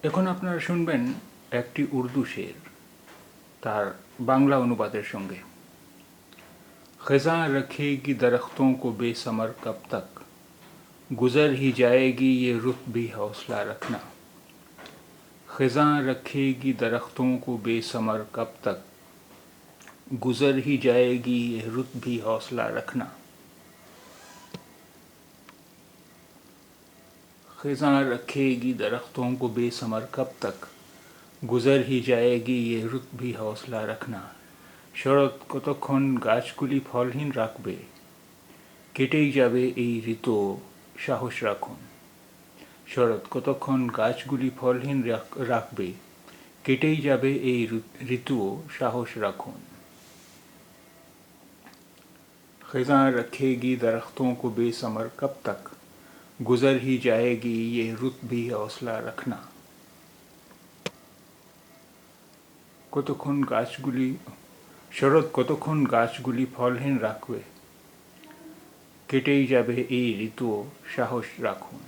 এখন আপনারা শুনবেন একটি উর্দু শের তার বাংলা অনুবাদের সঙ্গে। खज़ां रखेगी दरख्तों को बेसमर कब तक, गुजर ही जाएगी ये रुत भी हौसला रखना। खज़ां रखेगी दरख्तों को बेसमर कब तक, गुजर ही जाएगी ये रुत भी हौसला रखना। खज़ां रखेगी दरख्तों को बेसमर कब तक, गुजर ही जाएगी ये रुत भी हौसला रखना। শরৎ কতক্ষণ গাছগুলি ফলহীন রাখবে, কেটেই যাবে এই ঋতু, সাহস রাখুন। শরৎ কতক্ষণ গাছগুলি ফলহীন রাখবে, কেটেই যাবে এই ঋতু, সাহস রাখুন। खज़ां रखेगी दरख्तों को बेसमर कब तक, गुजर ही जाएगी ये रुत भी हौसला रखना। কতক্ষণ গাছগুলি শরৎ কতক্ষণ গাছগুলি ফলহীন রাখবে, কেটেই যাবে এই ঋতু, সাহস রাখুন।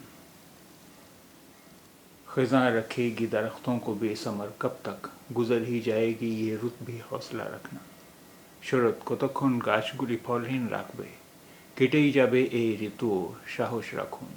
खज़ां रखेगी दरख्तों को बेसमर कब तक, गुजर ही जाएगी ये रुत भी हौसला रखना। শরৎ কতক্ষণ গাছগুলি ফলহীন রাখবে, কেটেই যাবে এই ঋতু, সাহস রাখুন।